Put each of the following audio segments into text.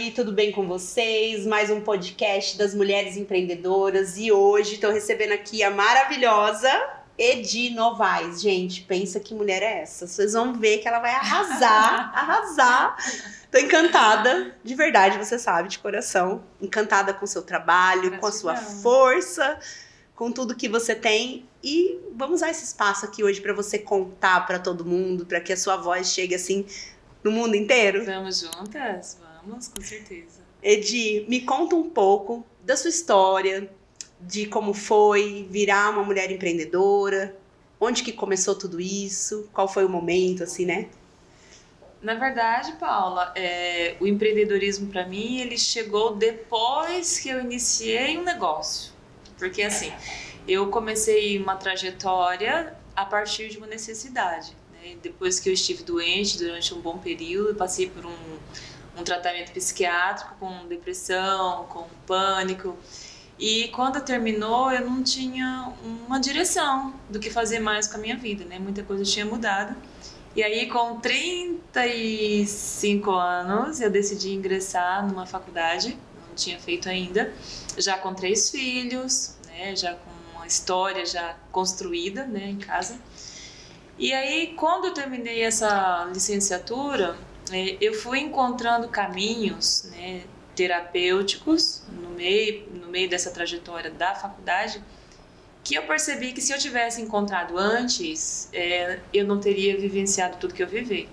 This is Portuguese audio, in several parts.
tarde, tudo bem com vocês? Mais um podcast das Mulheres Empreendedoras e hoje estou recebendo aqui a maravilhosa Edi Novaes. Gente, pensa que mulher é essa? Vocês vão ver que ela vai arrasar, arrasar. Tô encantada, de verdade, você sabe, de coração. Encantada com o seu trabalho, com a sua força, com tudo que você tem. E vamos usar esse espaço aqui hoje para você contar para todo mundo, para que a sua voz chegue assim no mundo inteiro. Vamos juntas? Vamos, com certeza. Edi, me conta um pouco da sua história, de como foi virar uma mulher empreendedora, onde que começou tudo isso, qual foi o momento, assim, né? Na verdade, Paula, o empreendedorismo para mim, ele chegou depois que eu iniciei um negócio. Porque assim, eu comecei uma trajetória a partir de uma necessidade. Depois que eu estive doente durante um bom período, eu passei por um tratamento psiquiátrico com depressão, com pânico. E quando terminou, eu não tinha uma direção do que fazer mais com a minha vida, né? Muita coisa tinha mudado. E aí, com 35 anos, eu decidi ingressar numa faculdade, não tinha feito ainda, já com 3 filhos, né? Já com uma história já construída, né, em casa. E aí, quando eu terminei essa licenciatura, eu fui encontrando caminhos, né, terapêuticos no meio dessa trajetória da faculdade, que eu percebi que se eu tivesse encontrado antes, eu não teria vivenciado tudo que eu vivi,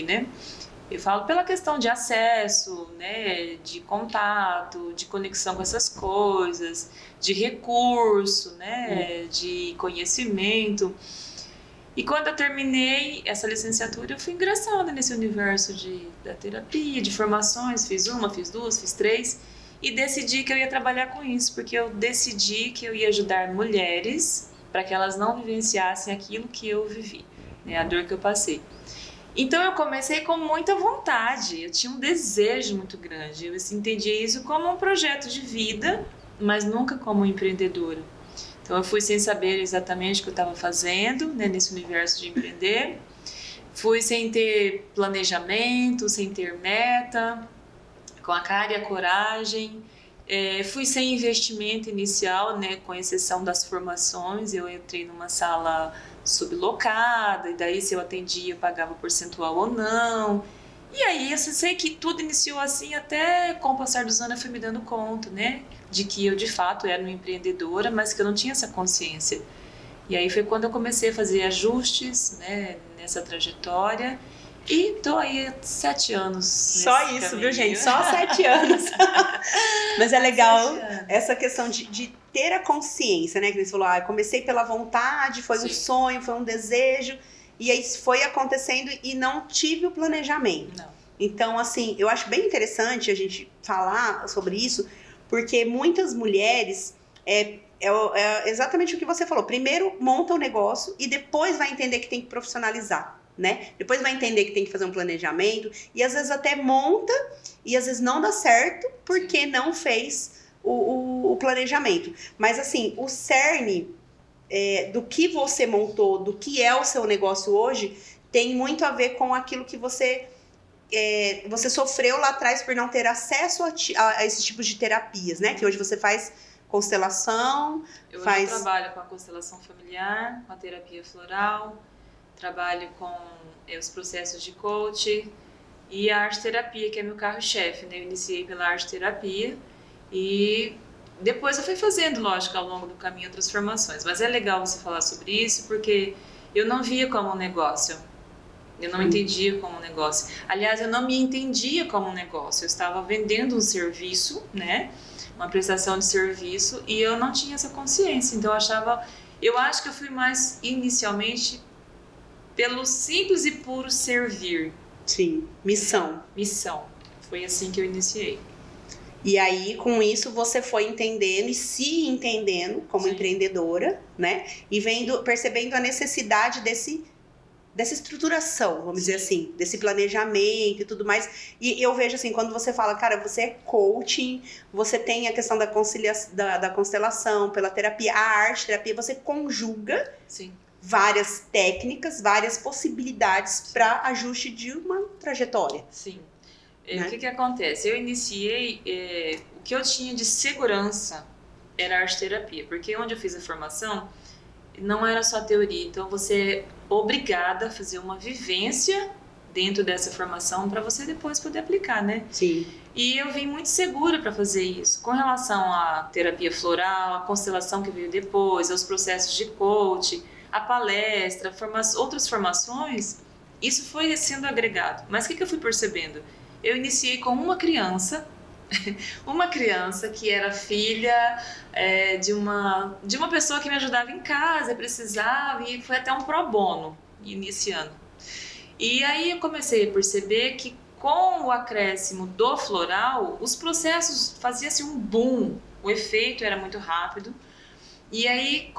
né? Eu falo pela questão de acesso, né, de contato, de conexão com essas coisas, de recurso, né, de conhecimento. E quando eu terminei essa licenciatura, eu fui ingressando nesse universo da terapia, de formações. Fiz 1, fiz 2, fiz 3 e decidi que eu ia trabalhar com isso, porque eu decidi que eu ia ajudar mulheres para que elas não vivenciassem aquilo que eu vivi, né, a dor que eu passei. Então eu comecei com muita vontade, eu tinha um desejo muito grande. Eu entendia isso como um projeto de vida, mas nunca como empreendedora. Então eu fui sem saber exatamente o que eu estava fazendo, né, nesse universo de empreender. Fui sem ter planejamento, sem ter meta, com a cara e a coragem. Fui sem investimento inicial, né, com exceção das formações. Eu entrei numa sala sublocada, e daí se eu atendia eu pagava percentual ou não. E aí eu sei que tudo iniciou assim, até com o passar dos anos eu fui me dando conta, né, de que eu de fato era uma empreendedora, mas que eu não tinha essa consciência. E aí foi quando eu comecei a fazer ajustes, né, nessa trajetória, e tô aí há 7 anos. Só isso, caminho. Viu, gente? Só 7 anos. Mas é legal essa questão de ter a consciência, né? Que você falou, eu comecei pela vontade, foi um sonho, foi um desejo, e aí foi acontecendo e não tive o planejamento. Não. Então, assim, eu acho bem interessante a gente falar sobre isso, porque muitas mulheres, é exatamente o que você falou, primeiro monta o negócio e depois vai entender que tem que profissionalizar. Né? Depois vai entender que tem que fazer um planejamento e às vezes até monta e às vezes não dá certo porque não fez o planejamento. Mas assim, o cerne do que você montou, do que é o seu negócio hoje, tem muito a ver com aquilo que você sofreu lá atrás por não ter acesso a esses tipos de terapias, né? Que hoje você faz constelação. Eu trabalho com a constelação familiar, com a terapia floral, trabalho com os processos de coaching e a arte-terapia, que é meu carro-chefe, né? Eu iniciei pela arte-terapia e depois eu fui fazendo, lógico, ao longo do caminho outras formações. Mas é legal você falar sobre isso porque eu não via como um negócio. Eu não entendia como um negócio. Aliás, eu não me entendia como um negócio. Eu estava vendendo um serviço, né? Uma prestação de serviço e eu não tinha essa consciência. Então eu acho que eu fui mais inicialmente pelo simples e puro servir. Sim, missão. Missão. Foi assim que eu iniciei. E aí, com isso, você foi entendendo e se entendendo como empreendedora, né? E percebendo a necessidade dessa estruturação, vamos dizer assim, desse planejamento e tudo mais. E eu vejo assim, quando você fala, cara, você é coaching, você tem a questão da constelação, pela terapia, a arte, terapia, você conjuga várias técnicas, várias possibilidades para ajuste de uma trajetória. Sim. né? O que acontece? Eu iniciei, o que eu tinha de segurança era a arte-terapia, porque onde eu fiz a formação não era só teoria, então você é obrigada a fazer uma vivência dentro dessa formação para você depois poder aplicar, né? Sim. E eu vim muito segura para fazer isso. Com relação à terapia floral, a constelação que veio depois, aos processos de coach, a palestra, outras formações, isso foi sendo agregado. Mas o que eu fui percebendo? Eu iniciei com uma criança que era filha de uma pessoa que me ajudava em casa, precisava, e foi até um pro bono iniciando. E aí eu comecei a perceber que com o acréscimo do floral, os processos fazia-se um boom, o efeito era muito rápido. E aí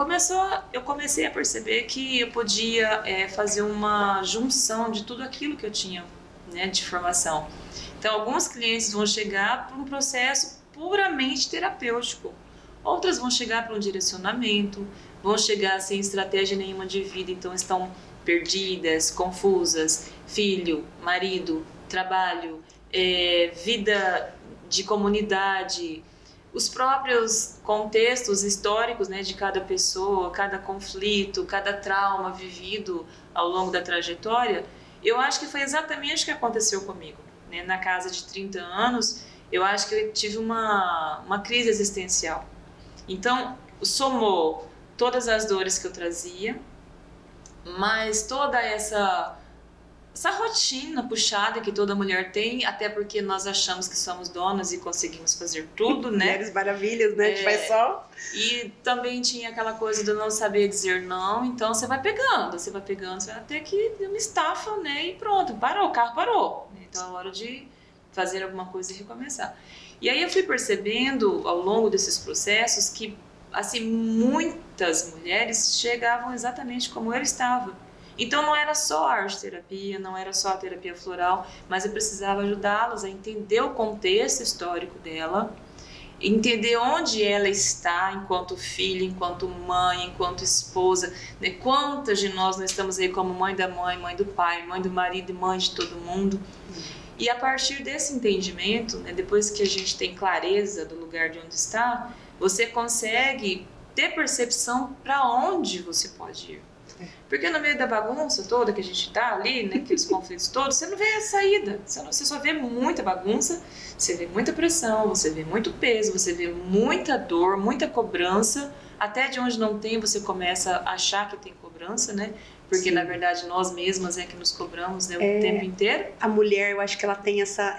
eu comecei a perceber que eu podia fazer uma junção de tudo aquilo que eu tinha, né, de formação. Então, alguns clientes vão chegar para um processo puramente terapêutico. Outras vão chegar para um direcionamento, vão chegar sem estratégia nenhuma de vida, então estão perdidas, confusas, filho, marido, trabalho, vida de comunidade, os próprios contextos históricos, né, de cada pessoa, cada conflito, cada trauma vivido ao longo da trajetória. Eu acho que foi exatamente o que aconteceu comigo, né? Na casa de 30 anos, eu acho que eu tive uma crise existencial. Então, somou todas as dores que eu trazia, mas toda essa rotina puxada que toda mulher tem, até porque nós achamos que somos donas e conseguimos fazer tudo, né? Mulheres maravilhas, né? A gente faz só. E também tinha aquela coisa de não saber dizer não, então você vai pegando, até que deu uma estafa, né? E pronto, parou, o carro parou. Então é hora de fazer alguma coisa e recomeçar. E aí eu fui percebendo ao longo desses processos que, assim, muitas mulheres chegavam exatamente como eu estava. Então não era só a arte-terapia, não era só a terapia floral, mas eu precisava ajudá-las a entender o contexto histórico dela, entender onde ela está enquanto filha, enquanto mãe, enquanto esposa, né? Quantas de nós não estamos aí como mãe da mãe, mãe do pai, mãe do marido e mãe de todo mundo. E a partir desse entendimento, né, depois que a gente tem clareza do lugar de onde está, você consegue ter percepção para onde você pode ir. Porque no meio da bagunça toda que a gente tá ali, né, aqueles conflitos todos, você não vê a saída, você só vê muita bagunça, você vê muita pressão, você vê muito peso, você vê muita dor, muita cobrança, até de onde não tem você começa a achar que tem cobrança, né? Porque, sim, na verdade, nós mesmas é que nos cobramos, né, o tempo inteiro. A mulher, eu acho que ela tem essa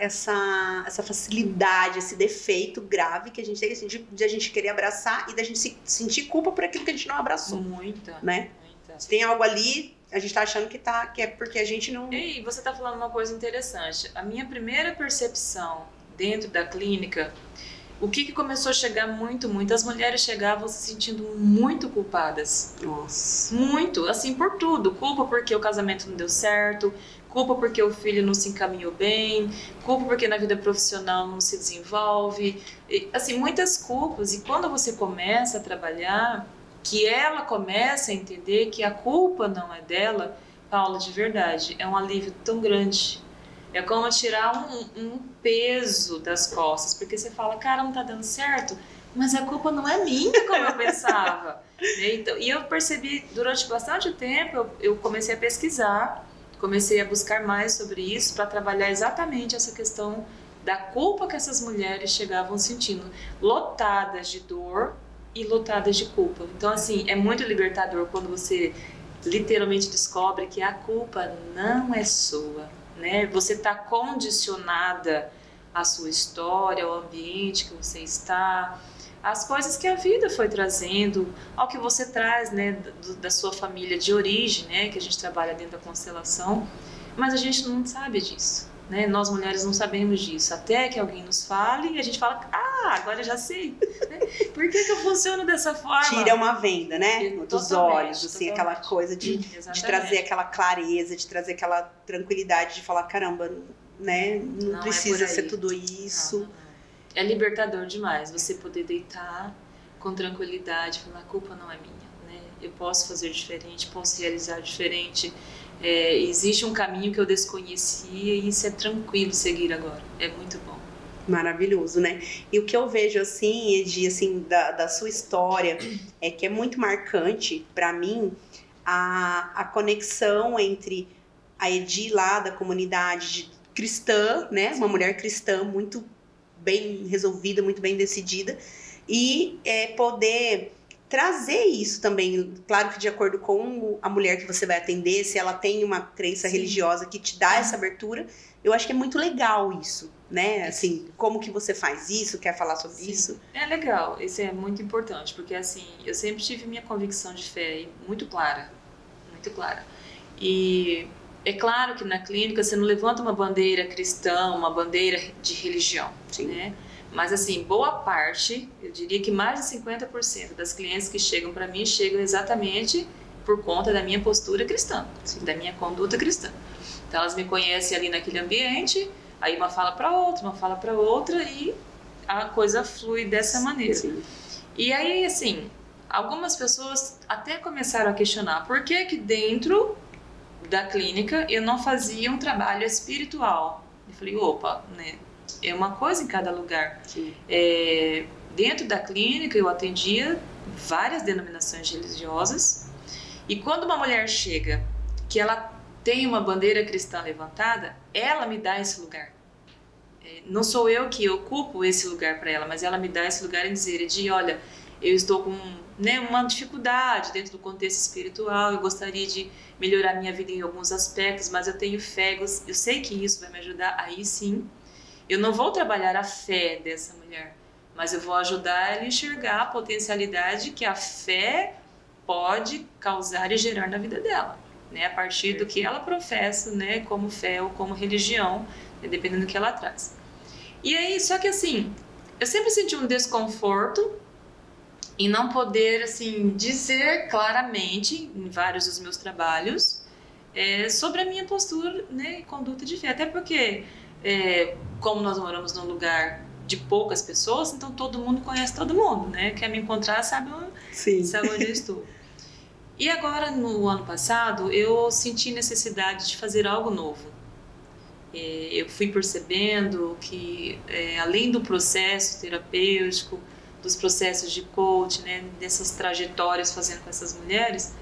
facilidade, esse defeito grave que a gente tem, assim, de a gente querer abraçar e da gente sentir culpa por aquilo que a gente não abraçou. Muita, né? Muita. Se tem algo ali, a gente tá achando que é porque a gente não... E você tá falando uma coisa interessante. A minha primeira percepção dentro da clínica, o que começou a chegar muitas mulheres chegavam se sentindo muito culpadas. Nossa. Muito, assim, por tudo. Culpa porque o casamento não deu certo, culpa porque o filho não se encaminhou bem, culpa porque na vida profissional não se desenvolve. E, assim, muitas culpas. E quando você começa a trabalhar, que ela começa a entender que a culpa não é dela, Paula, de verdade, é um alívio tão grande. É como tirar um peso das costas, porque você fala, cara, não tá dando certo, mas a culpa não é minha como eu pensava. Então, e eu percebi, durante bastante tempo, eu comecei a pesquisar, comecei a buscar mais sobre isso, para trabalhar exatamente essa questão da culpa que essas mulheres chegavam sentindo, lotadas de dor e lotadas de culpa. Então, assim, é muito libertador quando você literalmente descobre que a culpa não é sua. Né? Você está condicionada à sua história, ao ambiente que você está, às coisas que a vida foi trazendo, ao que você traz, né, da sua família de origem, né, que a gente trabalha dentro da constelação, mas a gente não sabe disso. Né? Nós mulheres não sabemos disso, até que alguém nos fale e a gente fala, agora eu já sei. Né? Por que eu funciono dessa forma? Tira uma venda, né? Dos olhos, assim, totalmente. Aquela coisa de trazer aquela clareza, de trazer aquela tranquilidade, de falar, caramba, né? Não precisa ser tudo isso. Não. É libertador demais você poder deitar com tranquilidade, falar, a culpa não é minha. Né? Eu posso fazer diferente, posso realizar diferente. Existe um caminho que eu desconhecia e isso é tranquilo seguir agora. É muito bom. Maravilhoso, né? E o que eu vejo, assim, Edi, assim, da sua história, é que é muito marcante para mim a conexão entre a Edi lá da comunidade cristã, né? Uma mulher cristã muito bem resolvida, muito bem decidida, e poder trazer isso também, claro que de acordo com a mulher que você vai atender, se ela tem uma crença religiosa que te dá essa abertura, eu acho que é muito legal isso, né? Assim, como que você faz isso, quer falar sobre isso? É legal, isso é muito importante, porque assim, eu sempre tive minha convicção de fé muito clara, muito clara. E é claro que na clínica você não levanta uma bandeira cristã, uma bandeira de religião, né? Mas assim, boa parte, eu diria que mais de 50% das clientes que chegam para mim chegam exatamente por conta da minha postura cristã, da minha conduta cristã. Então elas me conhecem ali naquele ambiente, aí uma fala para outra e a coisa flui dessa maneira. Sim. E aí, assim, algumas pessoas até começaram a questionar por que que dentro da clínica eu não fazia um trabalho espiritual. Eu falei, opa, né? É uma coisa em cada lugar. Dentro da clínica eu atendia várias denominações religiosas e quando uma mulher chega que ela tem uma bandeira cristã levantada, ela me dá esse lugar. Não sou eu que ocupo esse lugar para ela, mas ela me dá esse lugar em dizer, Edi, olha, eu estou com uma dificuldade dentro do contexto espiritual, eu gostaria de melhorar minha vida em alguns aspectos, mas eu tenho fé, eu sei que isso vai me ajudar, aí sim. Eu não vou trabalhar a fé dessa mulher, mas eu vou ajudar ela a enxergar a potencialidade que a fé pode causar e gerar na vida dela, né? A partir do que ela professa, né? Como fé ou como religião, né? Dependendo do que ela traz. E aí, só que assim, eu sempre senti um desconforto em não poder, assim, dizer claramente, em vários dos meus trabalhos, sobre a minha postura, né? E conduta de fé. Até porque... como nós moramos num lugar de poucas pessoas, então todo mundo conhece todo mundo, né? Quer me encontrar, sabe onde eu estou. E agora, no ano passado, eu senti necessidade de fazer algo novo. Eu fui percebendo que, além do processo terapêutico, dos processos de coaching, né? Dessas trajetórias fazendo com essas mulheres,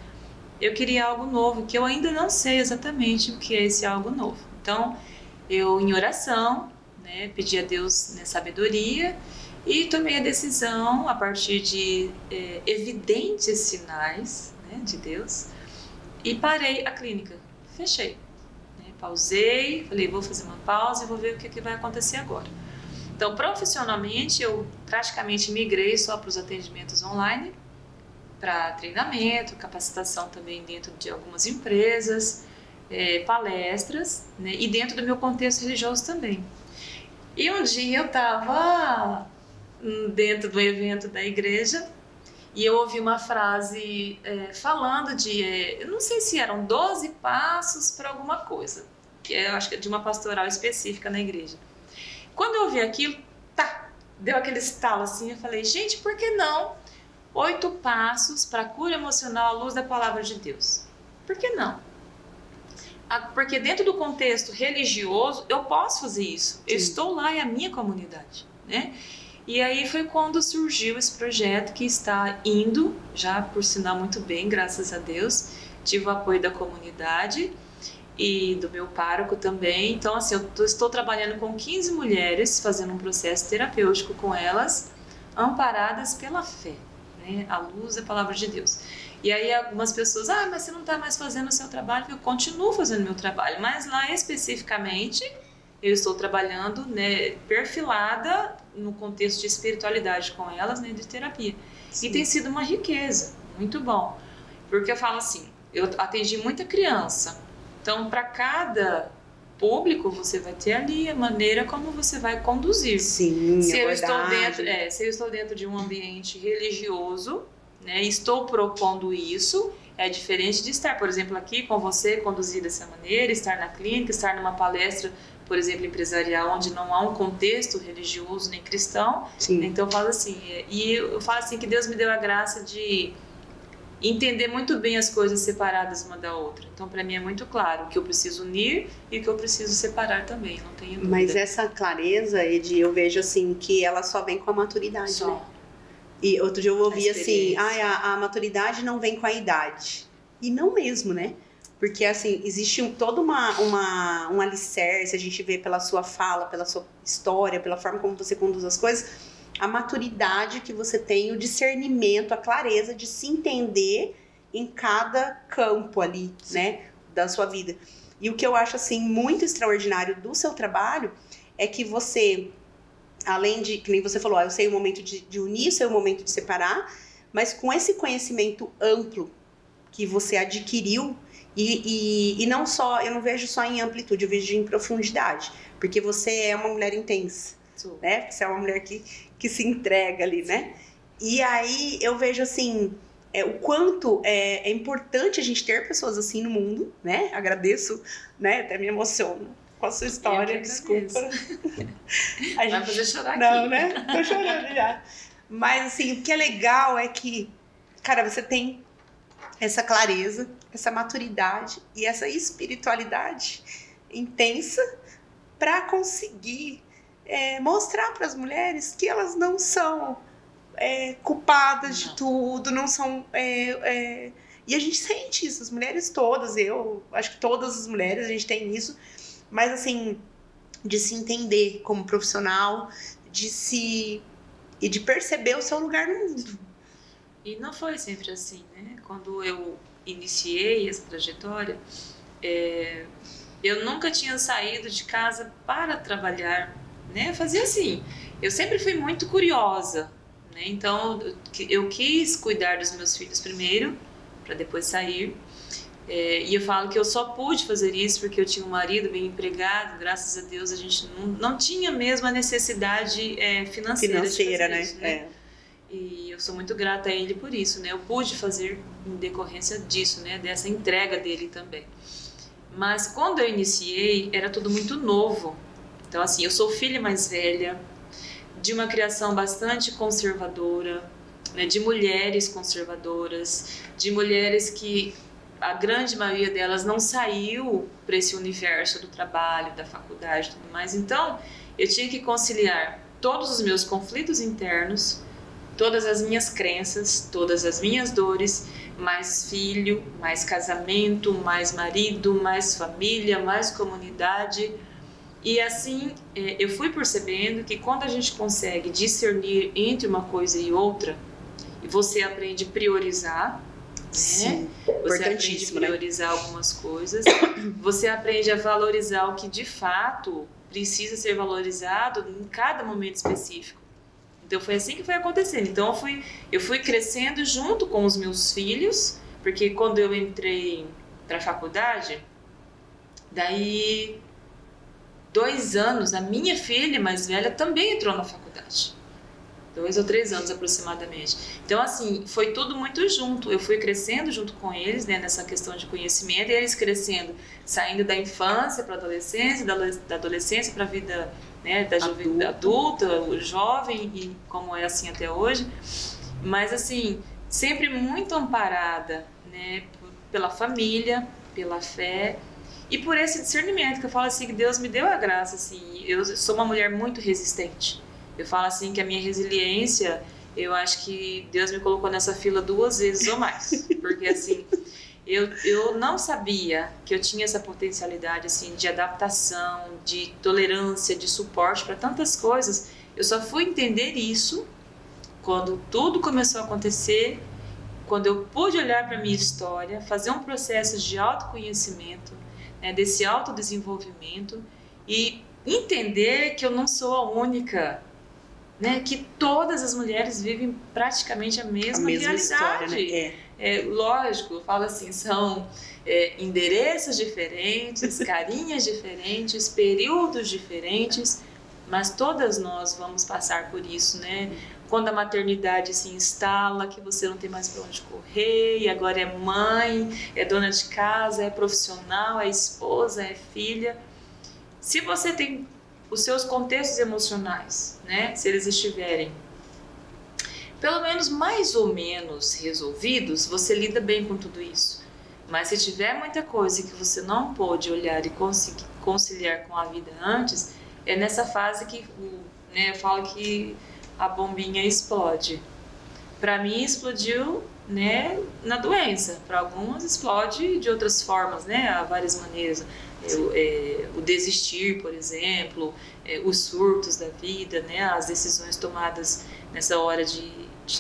eu queria algo novo, que eu ainda não sei exatamente o que é esse algo novo. Então, eu, em oração, né, pedi a Deus, né, sabedoria e tomei a decisão, a partir de evidentes sinais, né, de Deus, e parei a clínica, fechei. Né, pausei, falei, vou fazer uma pausa e vou ver o que vai acontecer agora. Então, profissionalmente, eu praticamente migrei só para os atendimentos online, para treinamento, capacitação também dentro de algumas empresas, palestras, né, e dentro do meu contexto religioso também. E um dia eu estava dentro do evento da igreja e eu ouvi uma frase falando eu não sei se eram 12 passos para alguma coisa, que eu acho que é de uma pastoral específica na igreja. Quando eu ouvi aquilo, deu aquele estalo assim, eu falei, gente, por que não 8 passos para a cura emocional à luz da palavra de Deus? Por que não? Porque dentro do contexto religioso eu posso fazer isso. Sim. Eu estou lá, é a minha comunidade, né? E aí foi quando surgiu esse projeto que está indo, já por sinal muito bem, graças a Deus. Tive o apoio da comunidade e do meu pároco também. Então, assim, eu estou trabalhando com 15 mulheres, fazendo um processo terapêutico com elas, amparadas pela fé, né? À luz da palavra de Deus. E aí algumas pessoas, mas você não está mais fazendo o seu trabalho. Eu continuo fazendo o meu trabalho, mas lá especificamente eu estou trabalhando, né, perfilada no contexto de espiritualidade com elas, né, de terapia. Sim. E tem sido uma riqueza, muito bom. Porque eu falo assim, eu atendi muita criança, então para cada público você vai ter ali a maneira como você vai conduzir. Sim, se eu estou dentro de um ambiente religioso, né, estou propondo isso, é diferente de estar, por exemplo, aqui com você, conduzir dessa maneira, estar na clínica, estar numa palestra, por exemplo, empresarial, onde não há um contexto religioso nem cristão. Sim. Então eu falo assim, e eu falo assim que Deus me deu a graça de entender muito bem as coisas separadas uma da outra. Então, para mim é muito claro o que eu preciso unir e o que eu preciso separar também, não tenho dúvida. Mas essa clareza, Edi, eu vejo assim que ela só vem com a maturidade, Só. né? E outro dia eu ouvi assim, a maturidade não vem com a idade. E não mesmo, né? Porque assim, existe toda um alicerce, a gente vê pela sua fala, pela sua história, pela forma como você conduz as coisas, a maturidade que você tem, o discernimento, a clareza de se entender em cada campo ali, né, da sua vida. E o que eu acho, assim, muito extraordinário do seu trabalho é que você, além de, que nem você falou, eu sei o momento de unir, sei o momento de separar, mas com esse conhecimento amplo que você adquiriu, e não só, eu não vejo só em amplitude, eu vejo em profundidade, porque você é uma mulher intensa, né? Você é uma mulher que se entrega ali, né? E aí eu vejo assim, o quanto é importante a gente ter pessoas assim no mundo, né? Agradeço, né? Até me emociono com a sua história, desculpa. Vai fazer chorar aqui. Não, né? Tô chorando já. Mas assim, o que é legal é que, cara, você tem essa clareza, essa maturidade e essa espiritualidade intensa para conseguir mostrar para as mulheres que elas não são culpadas de tudo, não são... E a gente sente isso, as mulheres todas, eu acho que todas as mulheres, a gente tem isso, mas assim, de se entender como profissional, e de perceber o seu lugar no mundo. E não foi sempre assim, né? Quando eu iniciei essa trajetória, eu nunca tinha saído de casa para trabalhar, né? Eu fazia assim, eu sempre fui muito curiosa, né? Então eu quis cuidar dos meus filhos primeiro, para depois sair. E eu falo que eu só pude fazer isso porque eu tinha um marido bem empregado, graças a Deus a gente não tinha mesmo a necessidade financeira né? Isso, né? E eu sou muito grata a ele por isso, né? Eu pude fazer em decorrência disso, né? Dessa entrega dele também. Mas quando eu iniciei, era tudo muito novo. Então, assim, eu sou filha mais velha, de uma criação bastante conservadora, né? De mulheres conservadoras, de mulheres que a grande maioria delas não saiu para esse universo do trabalho, da faculdade e tudo mais. Então, eu tinha que conciliar todos os meus conflitos internos, todas as minhas crenças, todas as minhas dores, mais filho, mais casamento, mais marido, mais família, mais comunidade. E assim, eu fui percebendo que quando a gente consegue discernir entre uma coisa e outra, você aprende a priorizar, Sim, né? Você aprende a priorizar algumas coisas, você aprende a valorizar o que de fato precisa ser valorizado em cada momento específico. Então foi assim que foi acontecendo. Então eu fui crescendo junto com os meus filhos, porque quando eu entrei para a faculdade, daí 2 anos, a minha filha mais velha também entrou na faculdade. 2 ou 3 anos aproximadamente. Então assim, foi tudo muito junto. Eu fui crescendo junto com eles, né, nessa questão de conhecimento, e eles crescendo, saindo da infância para a adolescência, da adolescência para a vida, né, da juventude adulta, o jovem, e como é assim até hoje. Mas assim, sempre muito amparada, né, pela família, pela fé e por esse discernimento, que eu falo assim, que Deus me deu a graça, assim. Eu sou uma mulher muito resistente. Eu falo assim que a minha resiliência, eu acho que Deus me colocou nessa fila 2 vezes ou mais, porque assim, eu não sabia que eu tinha essa potencialidade assim de adaptação, de tolerância, de suporte para tantas coisas. Eu só fui entender isso quando tudo começou a acontecer, quando eu pude olhar para minha história, fazer um processo de autoconhecimento, né, desse autodesenvolvimento e entender que eu não sou a única, né, que todas as mulheres vivem praticamente a mesma realidade. História, né? Lógico, eu falo assim, são endereços diferentes, carinhas diferentes, períodos diferentes, mas todas nós vamos passar por isso, né? Quando a maternidade se instala, que você não tem mais para onde correr, e agora é mãe, é dona de casa, é profissional, é esposa, é filha. Se você tem os seus contextos emocionais, né, se eles estiverem pelo menos mais ou menos resolvidos, você lida bem com tudo isso. Mas se tiver muita coisa que você não pôde olhar e conseguir conciliar com a vida antes, é nessa fase que, né, eu falo que a bombinha explode. Para mim explodiu, né, na doença. Para algumas explode de outras formas, né, há várias maneiras. O desistir, por exemplo, os surtos da vida, né, as decisões tomadas nessa hora de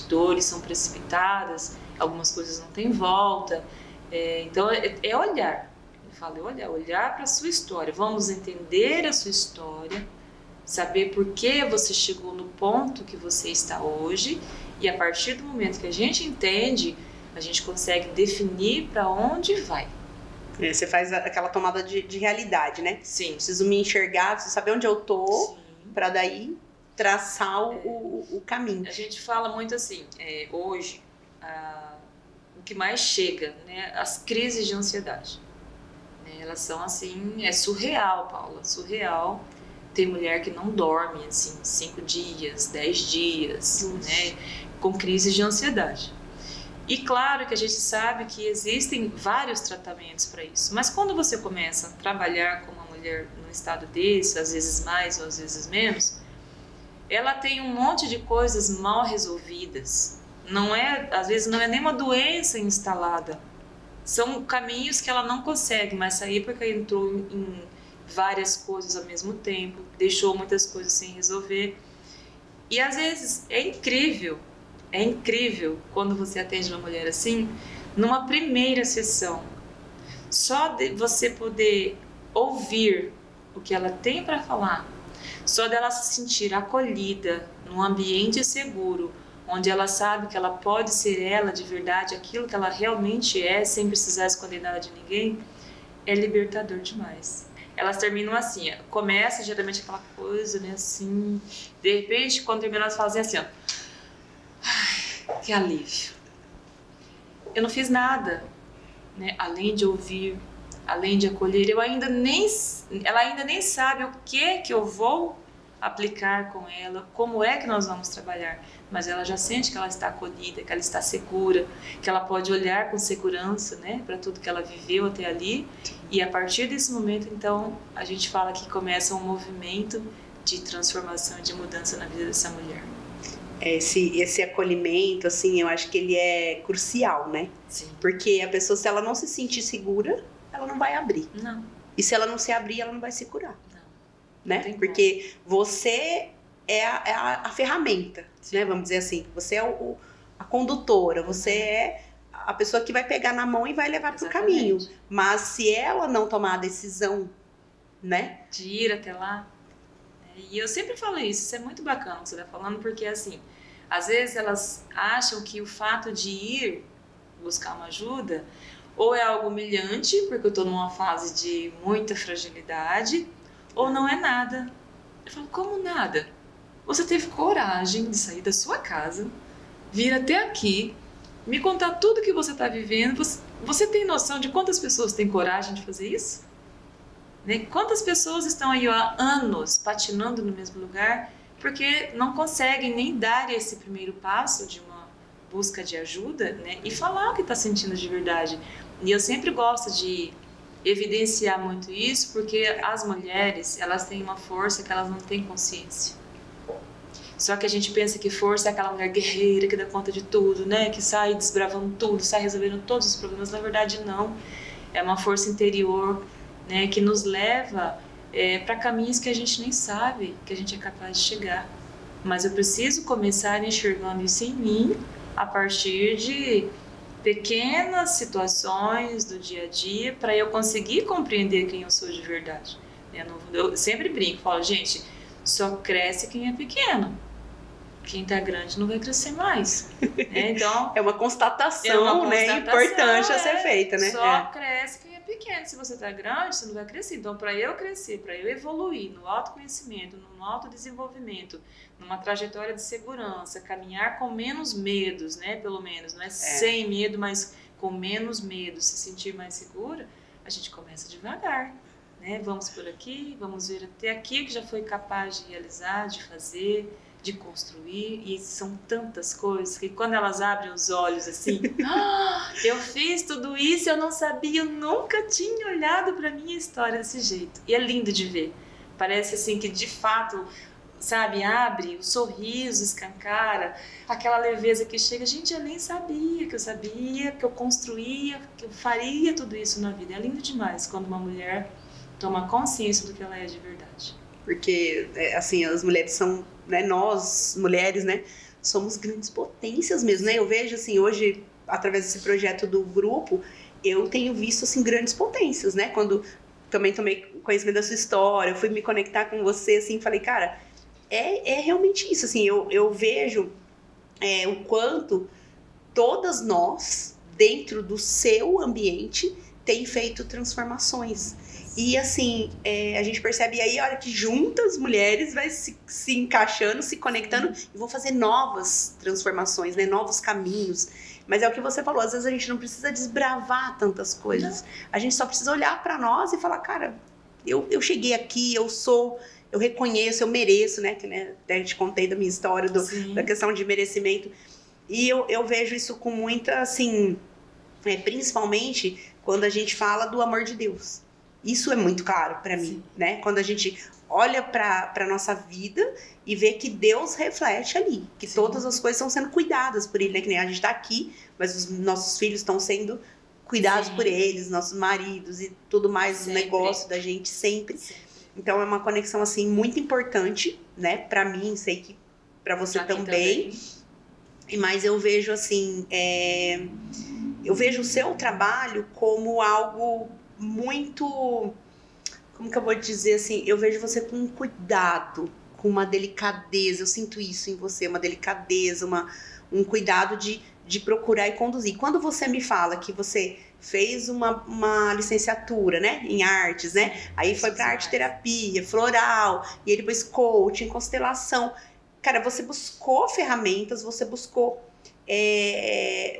dores são precipitadas, algumas coisas não têm volta. Então é olhar, eu falo, olhar para a sua história. Vamos entender a sua história, saber por que você chegou no ponto que você está hoje, e a partir do momento que a gente entende, a gente consegue definir para onde vai. Você faz aquela tomada de realidade, né? Sim. Preciso me enxergar, preciso saber onde eu tô, para daí traçar o caminho. A gente fala muito assim, hoje, o que mais chega, né, as crises de ansiedade. Elas são assim, é surreal, Paula, surreal. Tem mulher que não dorme, assim, 5 dias, 10 dias, né, com crises de ansiedade. E claro que a gente sabe que existem vários tratamentos para isso, mas quando você começa a trabalhar com uma mulher num estado desse, às vezes mais ou às vezes menos, ela tem um monte de coisas mal resolvidas. Às vezes não é nem uma doença instalada, são caminhos que ela não consegue mais sair porque entrou em várias coisas ao mesmo tempo, deixou muitas coisas sem resolver. E às vezes é incrível quando você atende uma mulher assim, numa primeira sessão, só de você poder ouvir o que ela tem para falar, só dela se sentir acolhida num ambiente seguro, onde ela sabe que ela pode ser ela de verdade, aquilo que ela realmente é, sem precisar esconder nada de ninguém, é libertador demais. Elas terminam assim, começa geralmente aquela coisa, né, assim, de repente, quando terminam, elas fazem assim, ó, ai, que alívio. Eu não fiz nada, né, além de ouvir, além de acolher, ela ainda nem sabe o que eu vou aplicar com ela, como é que nós vamos trabalhar, mas ela já sente que ela está acolhida, que ela está segura, que ela pode olhar com segurança, né, para tudo que ela viveu até ali, e a partir desse momento, então, a gente fala que começa um movimento de transformação, de mudança na vida dessa mulher. Esse acolhimento, assim, eu acho que ele é crucial, né? Sim. Porque a pessoa, se ela não se sentir segura, ela não vai abrir. Não. E se ela não se abrir, ela não vai se curar. Né? Porque você é a ferramenta, né? Vamos dizer assim, você é a condutora, você é a pessoa que vai pegar na mão e vai levar para o caminho. Mas se ela não tomar a decisão, né? De ir até lá. E eu sempre falo isso é muito bacana o que você está falando, porque assim, às vezes elas acham que o fato de ir buscar uma ajuda ou é algo humilhante, porque eu estou numa fase de muita fragilidade, ou não é nada. Eu falo, como nada? Você teve coragem de sair da sua casa, vir até aqui, me contar tudo que você está vivendo. Você tem noção de quantas pessoas têm coragem de fazer isso? Né? Quantas pessoas estão aí há anos patinando no mesmo lugar porque não conseguem nem dar esse primeiro passo de uma busca de ajuda, né? E falar o que está sentindo de verdade. E eu sempre gosto de evidenciar muito isso, porque as mulheres, elas têm uma força que elas não têm consciência. Só que a gente pensa que força é aquela mulher guerreira que dá conta de tudo, né? Que sai desbravando tudo, sai resolvendo todos os problemas. Na verdade, não. É uma força interior, né? Que nos leva para caminhos que a gente nem sabe que a gente é capaz de chegar. Mas eu preciso começar enxergando isso em mim a partir de pequenas situações do dia a dia para eu conseguir compreender quem eu sou de verdade. Eu sempre brinco, falo, gente, só cresce quem é pequeno. Quem tá grande não vai crescer mais. Então, é uma constatação, né, importante a ser feita, né? Só cresce quem é pequeno. Se você tá grande, você não vai crescer. Então, para eu crescer, para eu evoluir no autoconhecimento, no autodesenvolvimento, numa trajetória de segurança, caminhar com menos medos, né, pelo menos, não é sem medo, mas com menos medo, se sentir mais segura, a gente começa devagar, né? Vamos por aqui, vamos ver até aqui o que já foi capaz de realizar, de fazer, de construir, e são tantas coisas que quando elas abrem os olhos assim, eu fiz tudo isso, eu não sabia, eu nunca tinha olhado para minha história desse jeito. E é lindo de ver. Parece assim que de fato, sabe, abre o sorriso, escancara, aquela leveza que chega, gente, eu nem sabia, que eu construía, que eu faria tudo isso na vida. É lindo demais quando uma mulher toma consciência do que ela é de verdade. Porque, assim, as mulheres são, né, nós, mulheres, né, somos grandes potências mesmo, né? Eu vejo, assim, hoje, através desse projeto do grupo, eu tenho visto, assim, grandes potências, né? Quando também tomei conhecimento da sua história, eu fui me conectar com você, assim, falei, cara, é realmente isso, assim, eu vejo o quanto todas nós, dentro do seu ambiente, tem feito transformações. E assim, a gente percebe aí, olha, que juntas mulheres vai se encaixando, se conectando e vão fazer novas transformações, né? Novos caminhos. Mas é o que você falou, às vezes a gente não precisa desbravar tantas coisas. A gente só precisa olhar para nós e falar, cara, eu cheguei aqui, eu reconheço, eu mereço, né? Que, né, até te contei da minha história, da questão de merecimento. E eu vejo isso com muita, assim, principalmente quando a gente fala do amor de Deus. Isso é muito claro para mim, né? Quando a gente olha para nossa vida e vê que Deus reflete ali, que todas as coisas estão sendo cuidadas por Ele, né? Que nem a gente tá aqui, mas os nossos filhos estão sendo cuidados por eles, nossos maridos e tudo mais, o negócio da gente sempre. Então é uma conexão assim muito importante, né? Para mim, sei que para você também. Mas eu vejo assim, eu vejo o seu trabalho como algo muito, como que eu vou dizer assim, eu vejo você com um cuidado, com uma delicadeza, eu sinto isso em você, uma delicadeza, um cuidado de procurar e conduzir. Quando você me fala que você fez uma licenciatura, né, em artes, né, aí foi para arte terapia, floral, e aí depois coaching, constelação, cara, você buscou ferramentas, você buscou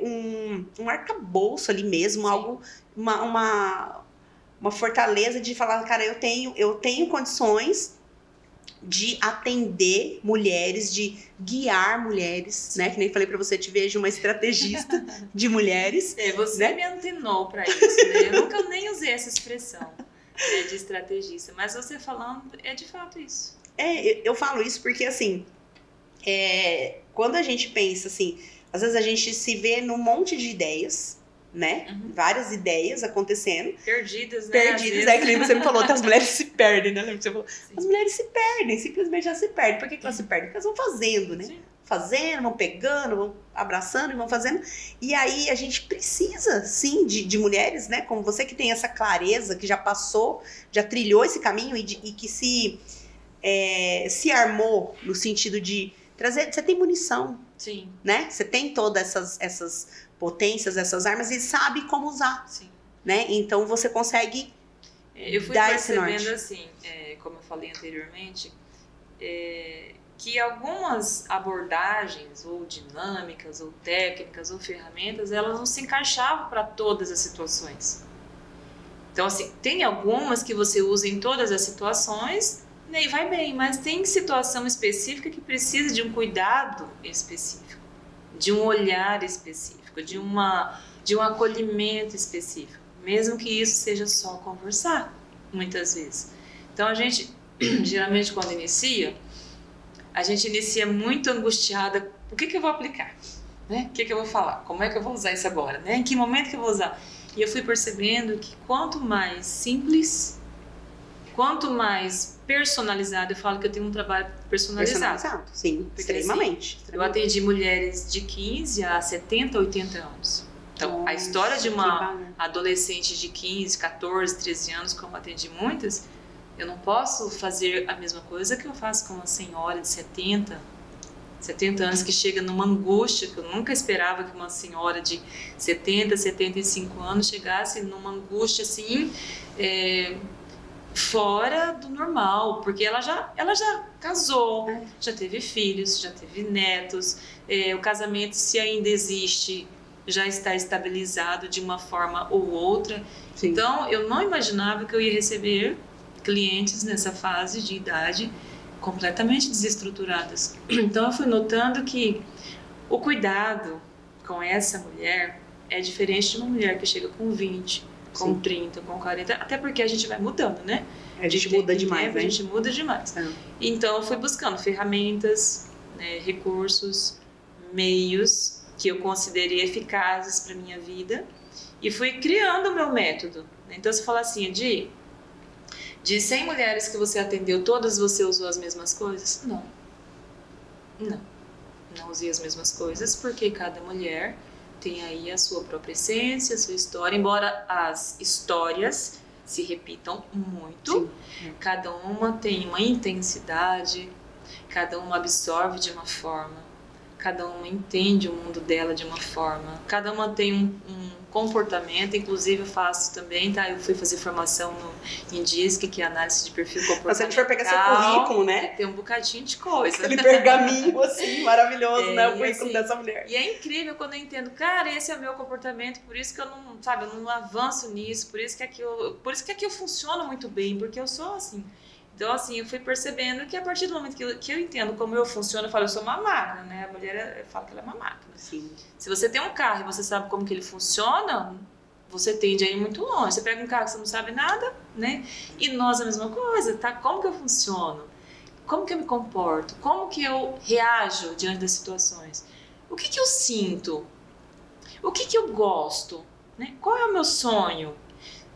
um arcabouço ali mesmo, algo, uma fortaleza de falar, cara, eu tenho condições de atender mulheres, de guiar mulheres, né? Que nem falei pra você, te vejo uma estrategista de mulheres. Você, né, me antenou pra isso, né? Eu nunca nem usei essa expressão, né, de estrategista, mas você falando, é de fato isso. Eu falo isso porque, assim, quando a gente pensa, assim, às vezes a gente se vê num monte de ideias, né? Várias ideias acontecendo. Perdidas, né? Perdidas, que nem você me falou, que as mulheres se perdem, né? Lembra que você falou? As mulheres se perdem, simplesmente já se perdem. Por que elas se perdem? Porque elas vão fazendo, né? Fazendo, vão pegando, vão abraçando e vão fazendo. E aí a gente precisa, sim, de mulheres, né? Como você, que tem essa clareza, que já passou, já trilhou esse caminho e que se armou no sentido de trazer. Você tem munição. Sim. Né? Você tem todas essas potências, essas armas e sabe como usar. Sim. Né? Então você consegue eu fui dar esse norte. percebendo assim, como eu falei anteriormente, que algumas abordagens ou dinâmicas ou técnicas ou ferramentas, elas não se encaixavam para todas as situações. Então assim, tem algumas que você usa em todas as situações, e vai bem, mas tem situação específica que precisa de um cuidado específico, de um olhar específico, de um acolhimento específico, mesmo que isso seja só conversar, muitas vezes. Então a gente, geralmente quando inicia, a gente inicia muito angustiada, o que eu vou aplicar? Né? O que eu vou falar? Como é que eu vou usar isso agora? Né? Em que momento que eu vou usar? E eu fui percebendo que quanto mais simples, quanto mais personalizado, eu falo que eu tenho um trabalho personalizado. Sim, porque, extremamente. Assim, eu atendi mulheres de 15 a 70, 80 anos. Então, a história de uma adolescente de 15, 14, 13 anos, como eu atendi muitas, eu não posso fazer a mesma coisa que eu faço com uma senhora de 70 anos que chega numa angústia, que eu nunca esperava que uma senhora de 70, 75 anos chegasse numa angústia assim, fora do normal, porque ela já casou, já teve filhos, já teve netos, o casamento, se ainda existe, já está estabilizado de uma forma ou outra. Sim. Então eu não imaginava que eu ia receber clientes nessa fase de idade completamente desestruturadas. Então eu fui notando que o cuidado com essa mulher é diferente de uma mulher que chega com 20, com Sim. 30, com 40, até porque a gente vai mudando, né? A gente muda demais, né? A gente muda demais. Então eu fui buscando ferramentas, né, recursos, meios que eu considerei eficazes para minha vida e fui criando o meu método. Então você fala assim, de 100 mulheres que você atendeu, todas você usou as mesmas coisas? Não. Não usei as mesmas coisas, porque cada mulher tem aí a sua própria essência, a sua história, embora as histórias se repitam muito, Sim. Cada uma tem uma intensidade, cada uma absorve de uma forma, cada uma entende o mundo dela de uma forma, cada uma tem um comportamento, inclusive eu faço também, tá? Eu fui fazer formação em DISC, que é análise de perfil comportamental. Se a gente for pegar seu currículo, né? Tem um bocadinho de coisa. Aquele pergaminho, assim, maravilhoso, né? O currículo assim, dessa mulher. E é incrível quando eu entendo, cara, esse é o meu comportamento, por isso que eu não, sabe, eu não avanço nisso, por isso que aqui eu funciono muito bem, porque eu sou assim. Então, assim, eu fui percebendo que a partir do momento que eu entendo como eu funciono, eu falo, eu sou uma máquina, né? A mulher fala que ela é uma máquina. Sim. Se você tem um carro e você sabe como que ele funciona, você tende a ir muito longe. Você pega um carro que você não sabe nada, né? E nós a mesma coisa, tá? Como que eu funciono? Como que eu me comporto? Como que eu reajo diante das situações? O que eu sinto? O que eu gosto? Né? Qual é o meu sonho?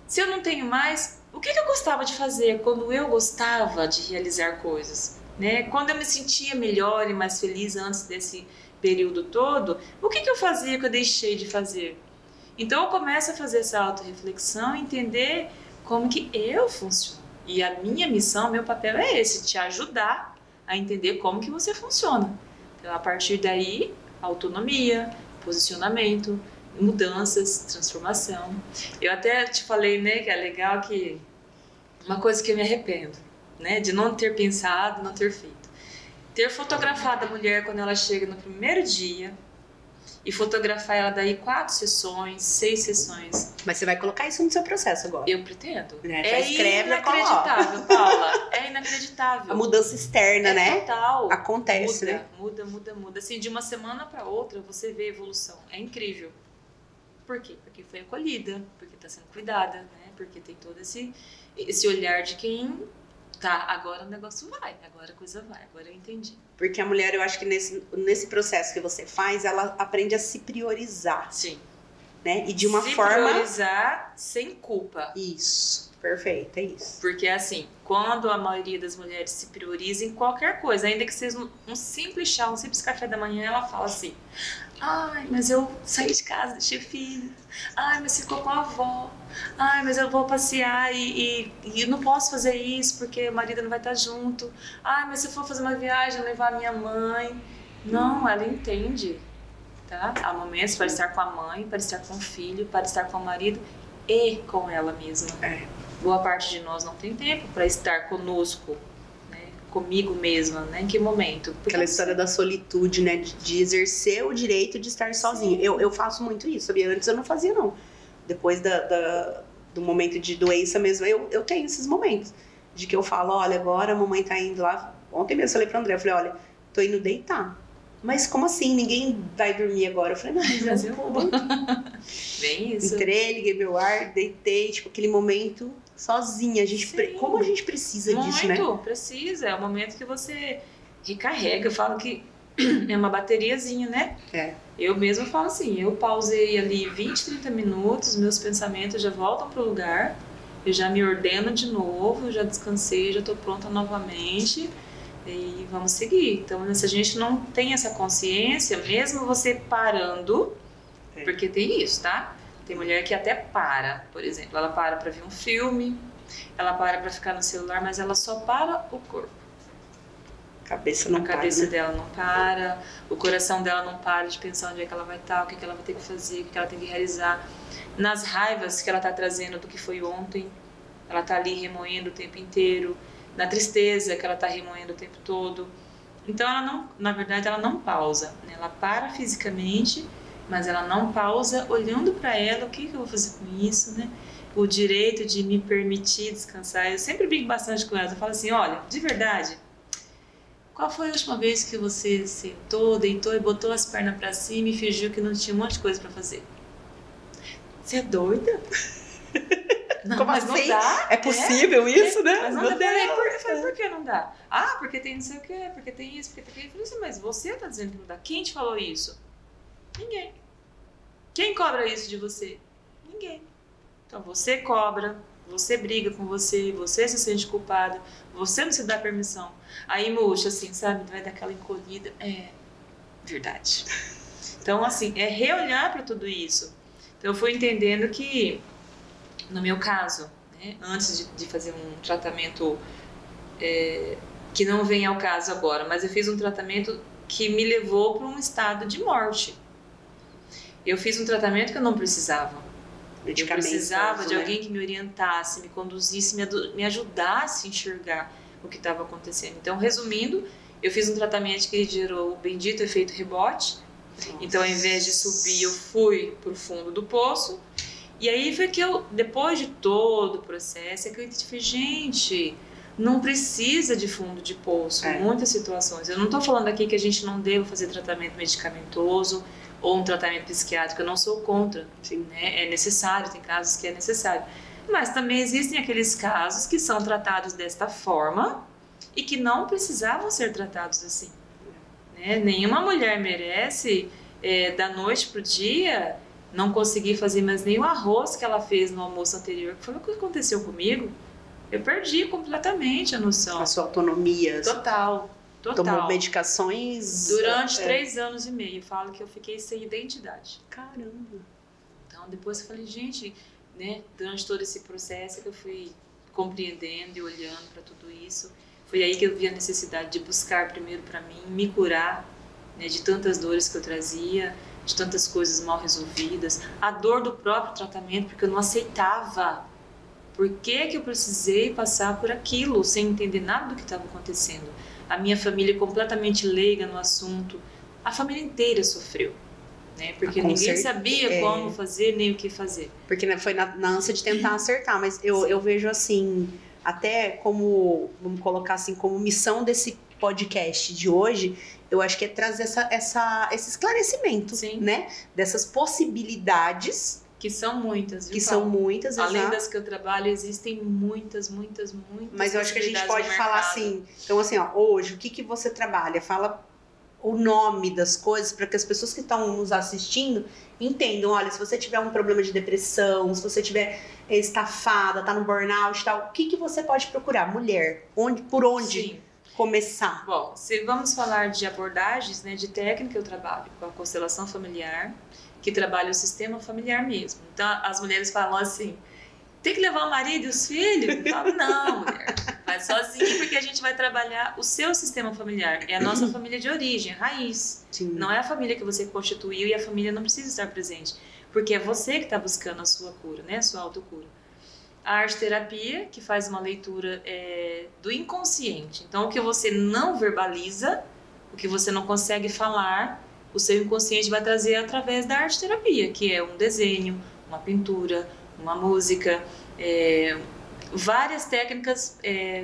Se eu não tenho mais... O que eu gostava de fazer quando eu gostava de realizar coisas? Né? Quando eu me sentia melhor e mais feliz antes desse período todo, o que eu fazia que eu deixei de fazer? Então eu começo a fazer essa autorreflexão e entender como que eu funciono. E a minha missão, meu papel é esse, te ajudar a entender como que você funciona. Então, a partir daí, autonomia, posicionamento, mudanças, transformação. Eu até te falei, né, que é legal que uma coisa que eu me arrependo, né, de não ter pensado, não ter feito. Ter fotografado a mulher quando ela chega no primeiro dia e fotografar ela daí 4 sessões, 6 sessões. Mas você vai colocar isso no seu processo agora? Eu pretendo. É inacreditável, Paula. É inacreditável. A mudança externa, né? Total. Acontece, né? Muda. Assim, de uma semana para outra você vê a evolução. É incrível. Por quê? Porque foi acolhida, porque está sendo cuidada, né? Porque tem todo esse olhar de quem tá, agora o negócio vai, agora a coisa vai, agora eu entendi. Porque a mulher, eu acho que nesse processo que você faz, ela aprende a se priorizar. Sim. Né? E de uma forma... Se priorizar sem culpa. Isso, perfeito, é isso. Porque assim, quando a maioria das mulheres se prioriza em qualquer coisa, ainda que seja um simples chá, um simples café da manhã, ela fala assim, ai, mas eu saí de casa, deixei filho, ai, mas ficou com a avó, ai, mas eu vou passear e não posso fazer isso porque o marido não vai estar junto, ai, mas se eu for fazer uma viagem, levar a minha mãe. Não, ela entende, tá? Há momentos para estar com a mãe, para estar com o filho, para estar com o marido e com ela mesma. Boa parte de nós não tem tempo para estar conosco, né? Comigo mesma, né? Em que momento? Porque aquela história da solitude, né? De exercer o direito de estar sozinho. Eu faço muito isso, sabia? Antes eu não fazia, não. Depois do momento de doença mesmo, eu tenho esses momentos. De que eu falo, olha, agora a mamãe tá indo lá. Ontem mesmo eu falei pra André, eu falei, olha, tô indo deitar. Mas como assim? Ninguém vai dormir agora? Eu falei, não, mas eu vou. Bem isso. Entrei, liguei meu ar, deitei, tipo, aquele momento sozinha. Como a gente precisa disso, né? Muito, precisa. É o momento que você recarrega. Eu falo que é uma bateriazinha, né? Eu mesma falo assim, eu pausei ali 20, 30 minutos, meus pensamentos já voltam pro lugar, eu já me ordeno de novo, já descansei, já tô pronta novamente. E vamos seguir. Então, se a gente não tem essa consciência, mesmo você parando, porque tem isso, tá? Tem mulher que até para, por exemplo, ela para pra ver um filme, ela para ficar no celular, mas ela só para o corpo. A cabeça dela não para, o coração dela não para de pensar onde é que ela vai estar, o que ela vai ter que fazer, o que ela tem que realizar. Nas raivas que ela tá trazendo do que foi ontem, ela tá ali remoendo o tempo inteiro. Na tristeza que ela está remoendo o tempo todo. Então, na verdade, ela não pausa. Né? Ela para fisicamente, mas ela não pausa olhando para ela, o que eu vou fazer com isso, né? O direito de me permitir descansar. Eu sempre brinco bastante com ela. Eu falo assim, olha, de verdade, qual foi a última vez que você sentou, deitou e botou as pernas pra cima e fingiu que não tinha um monte de coisa pra fazer? Você é doida? Não, Como mas assim? não dá. É possível isso, né? Mas não dá. Por que não dá? Ah, porque tem não sei o quê, porque tem isso, porque tem aquilo. Eu falei assim, mas você tá dizendo que não dá. Quem te falou isso? Ninguém. Quem cobra isso de você? Ninguém. Então você cobra, você briga com você se sente culpada, você não se dá permissão. Aí murcha assim, sabe? Vai dar aquela encolhida. É verdade. Então, assim, é reolhar para tudo isso. Então, eu fui entendendo que, no meu caso, né, antes de fazer um tratamento que não vem ao caso agora, mas eu fiz um tratamento que me levou para um estado de morte. Eu fiz um tratamento que eu não precisava. Eu precisava de alguém que me orientasse, me conduzisse, me ajudasse a enxergar o que estava acontecendo. Então, resumindo, eu fiz um tratamento que gerou o bendito efeito rebote. Nossa. Então, ao invés de subir, eu fui para o fundo do poço. E aí foi que eu, depois de todo o processo, é que eu falei, gente, não precisa de fundo de poço em muitas situações. Eu não estou falando aqui que a gente não deva fazer tratamento medicamentoso ou um tratamento psiquiátrico, eu não sou contra. Sim. Né? É necessário, tem casos que é necessário. Mas também existem aqueles casos que são tratados desta forma e que não precisavam ser tratados assim. Né? Nenhuma mulher merece, da noite para o dia, não conseguir fazer mais nem o arroz que ela fez no almoço anterior, que foi o que aconteceu comigo. Eu perdi completamente a noção. A sua autonomia. Total. Tomou medicações... Durante 3 anos e meio. Eu falo que eu fiquei sem identidade. Caramba. Então, depois eu falei, gente, né, durante todo esse processo que eu fui compreendendo e olhando para tudo isso, foi aí que eu vi a necessidade de buscar primeiro para mim, me curar, né, de tantas dores que eu trazia, de tantas coisas mal resolvidas, a dor do próprio tratamento, porque eu não aceitava. Por que que eu precisei passar por aquilo, sem entender nada do que estava acontecendo? A minha família completamente leiga no assunto, a família inteira sofreu, né? Porque ninguém sabia como fazer, nem o que fazer. Porque foi na ânsia de tentar acertar, mas eu vejo assim, até como, vamos colocar assim, como missão desse podcast de hoje, eu acho que é trazer esse esclarecimento, né? Dessas possibilidades. Que são muitas, viu, que são muitas, além das que eu trabalho, existem muitas. Mas eu acho que a gente pode falar assim, então assim, ó, hoje, o que você trabalha? Fala o nome das coisas para que as pessoas que estão nos assistindo entendam, olha, se você tiver um problema de depressão, se você tiver estafada, tá no burnout e tal, o que você pode procurar? Mulher, por onde começar? Bom, se vamos falar de abordagens, né, de técnica, eu trabalho com a constelação familiar, que trabalha o sistema familiar mesmo. Então, as mulheres falam assim, tem que levar o marido e os filhos? Eu falo, não, mulher, vai sozinha, porque a gente vai trabalhar o seu sistema familiar. É a nossa família de origem, a raiz. Sim. Não é a família que você constituiu e a família não precisa estar presente, porque é você que está buscando a sua cura, né? A sua autocura. A arte-terapia, que faz uma leitura do inconsciente. Então, o que você não verbaliza, o que você não consegue falar, o seu inconsciente vai trazer através da arte-terapia, que é um desenho, uma pintura, uma música, várias técnicas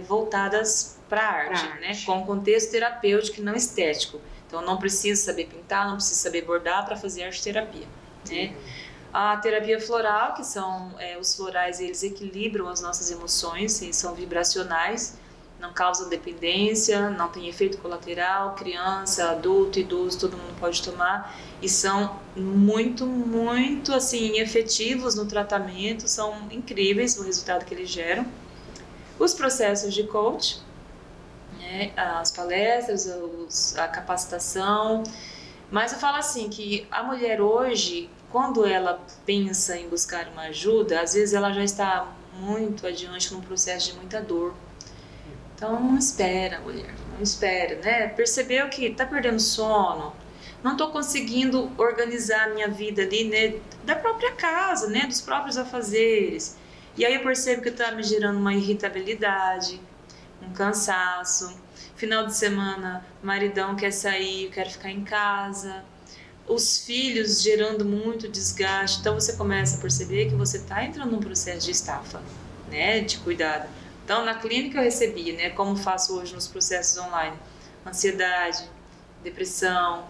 voltadas para a arte, né? Com contexto terapêutico e não estético. Então, não precisa saber pintar, não precisa saber bordar para fazer arte-terapia, né? A terapia floral, que são os florais, eles equilibram as nossas emoções e são vibracionais, não causam dependência, não tem efeito colateral, criança, adulto, idoso, todo mundo pode tomar e são muito assim, efetivos no tratamento, são incríveis o resultado que eles geram. Os processos de coach, né, as palestras, a capacitação, mas eu falo assim que a mulher hoje, quando ela pensa em buscar uma ajuda, às vezes ela já está muito adiante num processo de muita dor. Então, não espera, mulher, não espera, né? Percebeu que tá perdendo sono, não tô conseguindo organizar a minha vida ali, né? Da própria casa, né? Dos próprios afazeres. E aí eu percebo que tá me gerando uma irritabilidade, um cansaço. Final de semana, maridão quer sair, quer ficar em casa. Os filhos gerando muito desgaste. Então, você começa a perceber que você tá entrando num processo de estafa, né? De cuidado. Então, na clínica eu recebi, né, como faço hoje nos processos online, ansiedade, depressão,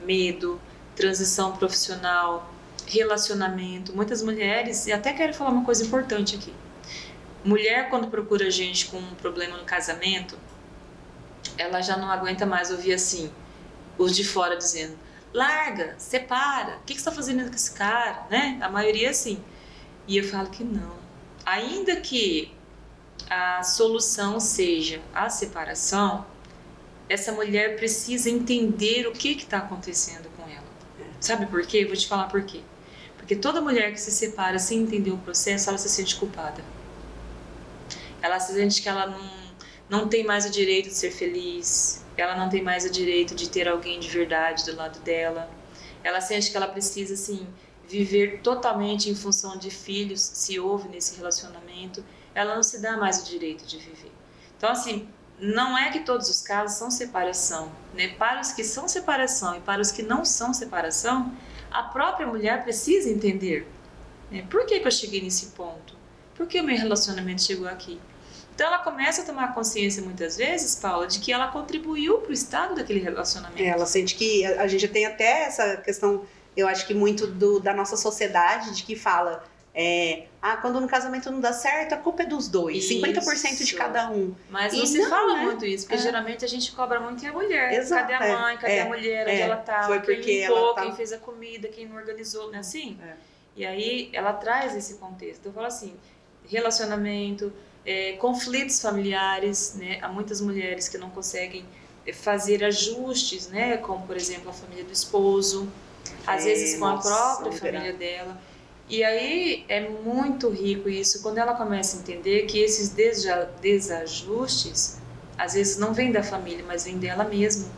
medo, transição profissional, relacionamento. Muitas mulheres, e até quero falar uma coisa importante aqui. Mulher, quando procura a gente com um problema no casamento, ela já não aguenta mais ouvir assim, os de fora dizendo, larga, separa, o que você está fazendo com esse cara, né? A maioria é assim. E eu falo que não. Ainda que a solução seja a separação, essa mulher precisa entender o que está acontecendo com ela. Sabe por quê? Vou te falar por quê. Porque toda mulher que se separa sem entender o processo, ela se sente culpada. Ela se sente que ela não tem mais o direito de ser feliz, ela não tem mais o direito de ter alguém de verdade do lado dela. Ela sente que ela precisa, assim, viver totalmente em função de filhos, se houve nesse relacionamento. Ela não se dá mais o direito de viver. Então, assim, não é que todos os casos são separação, né? Para os que são separação e para os que não são separação, a própria mulher precisa entender, né? Por que eu cheguei nesse ponto? Por que o meu relacionamento chegou aqui? Então ela começa a tomar consciência muitas vezes, Paula, de que ela contribuiu para o estado daquele relacionamento. Ela sente que a gente tem até essa questão, eu acho que muito da nossa sociedade, de que fala, quando no casamento não dá certo, a culpa é dos dois, Isso. 50% de cada um. Mas não se fala muito isso, porque geralmente a gente cobra muito a mulher. Exato, cadê a mãe, cadê a mulher, onde ela estava, foi quem porque limpou, ela quem fez a comida, quem não organizou, né? Assim? É. E aí ela traz esse contexto. Eu falo assim, relacionamento, conflitos familiares, né? Há muitas mulheres que não conseguem fazer ajustes, né? Como, por exemplo, a família do esposo, às vezes com a própria família dela. E aí é muito rico isso, quando ela começa a entender que esses desajustes, às vezes não vêm da família, mas vêm dela mesma.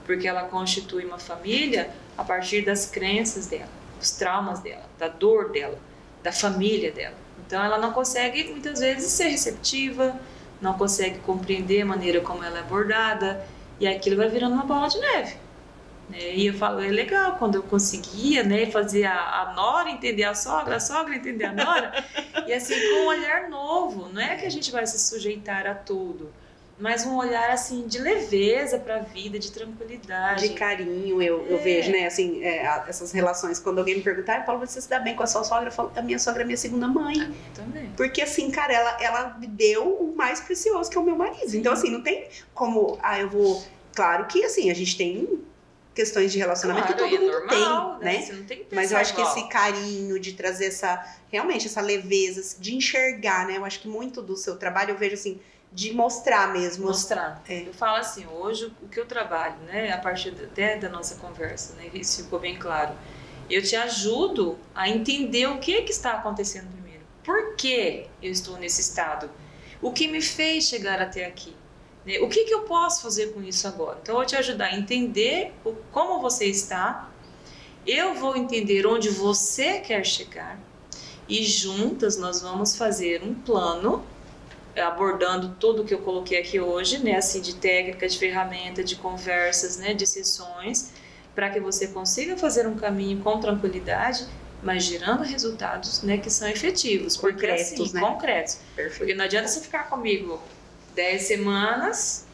Porque ela constitui uma família a partir das crenças dela, dos traumas dela, da dor dela, da família dela. Então ela não consegue, muitas vezes, ser receptiva, não consegue compreender a maneira como ela é abordada, e aquilo vai virando uma bola de neve. E eu falo, é legal quando eu conseguia, né, fazer a nora entender a sogra entender a nora, e assim, com um olhar novo. Não é que a gente vai se sujeitar a tudo, mas um olhar assim de leveza para a vida, de tranquilidade, de carinho. Eu vejo, né, assim, essas relações, quando alguém me perguntar, eu falo, você se dá bem com a sua sogra? Eu falo, a minha sogra é minha segunda mãe. A minha também. Porque assim, cara, ela me deu o mais precioso, que é o meu marido. Sim. Então assim, não tem como, eu vou... Claro que assim, a gente tem questões de relacionamento, claro, que todo mundo normal, tem, né? Você não tem que pensar mas eu acho igual. que esse carinho de trazer realmente essa leveza, de enxergar, né? Eu acho que muito do seu trabalho, eu vejo assim, de mostrar mesmo. Mostrar. Eu falo assim, hoje o que eu trabalho, né? A partir até da nossa conversa, né? Isso ficou bem claro. Eu te ajudo a entender o que está acontecendo primeiro. Por que eu estou nesse estado? O que me fez chegar até aqui? O que eu posso fazer com isso agora? Então, eu vou te ajudar a entender como você está, eu vou entender onde você quer chegar e juntas nós vamos fazer um plano, abordando tudo que eu coloquei aqui hoje, né? Assim, de técnica, de ferramenta, de conversas, né? De sessões, para que você consiga fazer um caminho com tranquilidade, mas gerando resultados, né? Que são efetivos. Concretos, porque, assim, né? Concretos. Perfeito. Porque não adianta você ficar comigo 10 semanas,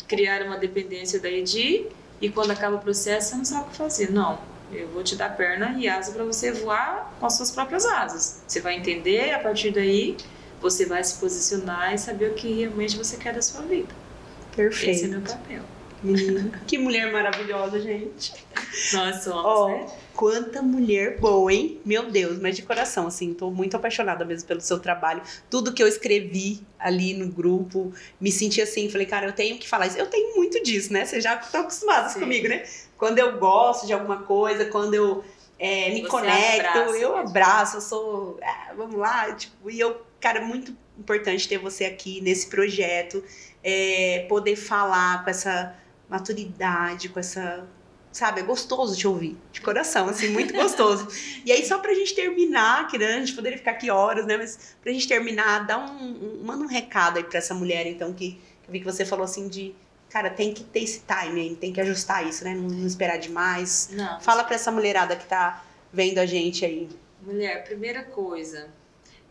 criar uma dependência da Edi, e quando acaba o processo você não sabe o que fazer. Não, eu vou te dar perna e asa para você voar com as suas próprias asas. Você vai entender, a partir daí você vai se posicionar e saber o que realmente você quer da sua vida. Perfeito. Esse é meu papel. Que mulher maravilhosa, gente. Nós somos, né? Quanta mulher boa, hein? Meu Deus, mas de coração, assim, tô muito apaixonada mesmo pelo seu trabalho. Tudo que eu escrevi ali no grupo, me senti assim, falei, cara, eu tenho que falar isso. Eu tenho muito disso, né? Vocês já estão acostumados comigo, né? Quando eu gosto de alguma coisa, quando eu me conecto, eu abraço, eu sou, vamos lá, tipo, e eu, cara, é muito importante ter você aqui nesse projeto, poder falar com essa maturidade, com essa, sabe, é gostoso te ouvir, de coração, assim, muito gostoso. E aí, só pra gente terminar, que né, a gente poderia ficar aqui horas, né, mas pra gente terminar, manda um recado aí pra essa mulher, então, que eu vi que você falou assim de, cara, tem que ter esse time aí, tem que ajustar isso, né, não esperar demais. Não. Fala pra essa mulherada que tá vendo a gente aí. Mulher, primeira coisa,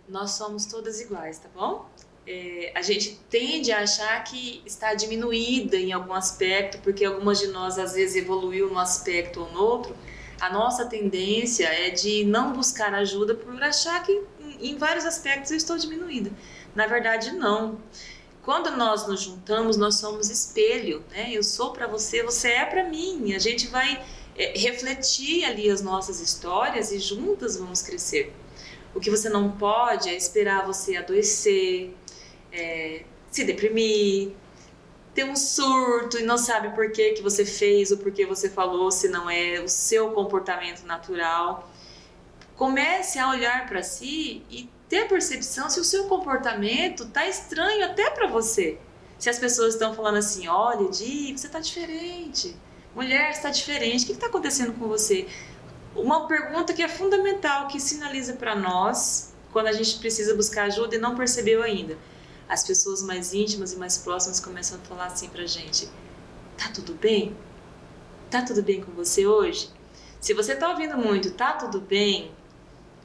nós somos todas iguais, tá bom? a gente tende a achar que está diminuída em algum aspecto, porque algumas de nós às vezes evoluiu num aspecto ou no outro. A nossa tendência é de não buscar ajuda por achar que em vários aspectos eu estou diminuída. Na verdade, não. Quando nós nos juntamos, nós somos espelho, né? Eu sou para você, você é para mim. A gente vai refletir ali as nossas histórias e juntas vamos crescer. O que você não pode é esperar você adoecer, se deprimir, ter um surto e não sabe por que você fez ou por que você falou, se não é o seu comportamento natural. Comece a olhar para si e ter a percepção se o seu comportamento está estranho até para você. Se as pessoas estão falando assim, olha, Di, você está diferente, mulher, você está diferente, o que está acontecendo com você? Uma pergunta que é fundamental, que sinaliza para nós, quando a gente precisa buscar ajuda e não percebeu ainda. As pessoas mais íntimas e mais próximas começam a falar assim pra gente, tá tudo bem? Tá tudo bem com você hoje? Se você tá ouvindo muito, tá tudo bem,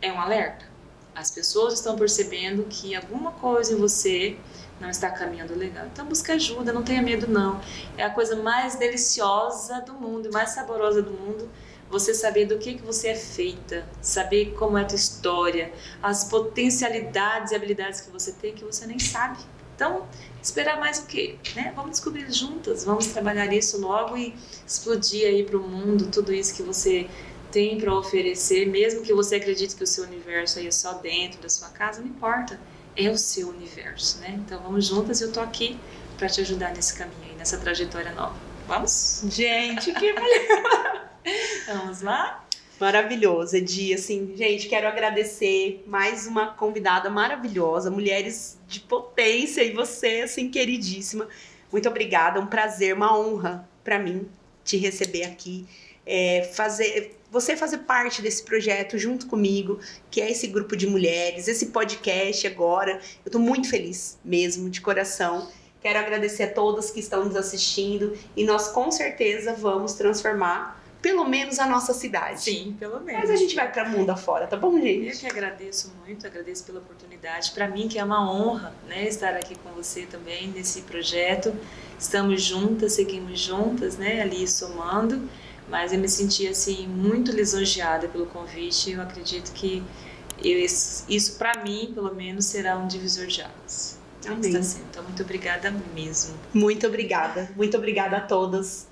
é um alerta. As pessoas estão percebendo que alguma coisa em você não está caminhando legal. Então busca ajuda, não tenha medo não. É a coisa mais deliciosa do mundo, mais saborosa do mundo, você saber do que você é feita, saber como é a tua história, as potencialidades e habilidades que você tem que você nem sabe. Então, esperar mais o quê? Né? Vamos descobrir juntas, vamos trabalhar isso logo e explodir aí para o mundo tudo isso que você tem para oferecer, mesmo que você acredite que o seu universo aí é só dentro da sua casa, não importa, é o seu universo, né? Então vamos juntas e eu tô aqui para te ajudar nesse caminho aí, nessa trajetória nova. Vamos? Gente, que melhor! Vamos lá? Maravilhoso, Edi, assim, gente, quero agradecer mais uma convidada maravilhosa, mulheres de potência e você, assim, queridíssima. Muito obrigada, um prazer, uma honra para mim te receber aqui, você fazer parte desse projeto junto comigo, que é esse grupo de mulheres, esse podcast agora. Eu tô muito feliz mesmo, de coração. Quero agradecer a todas que estão nos assistindo e nós com certeza vamos transformar pelo menos a nossa cidade. Sim, pelo menos. Mas a gente vai para o mundo afora, tá bom, gente? Eu que agradeço muito, agradeço pela oportunidade. Para mim que é uma honra, né, estar aqui com você também nesse projeto. Estamos juntas, seguimos juntas, né, ali somando. Mas eu me senti assim muito lisonjeada pelo convite. Eu acredito que isso para mim, pelo menos, será um divisor de águas. Amém. Então, muito obrigada mesmo. Muito obrigada a todas.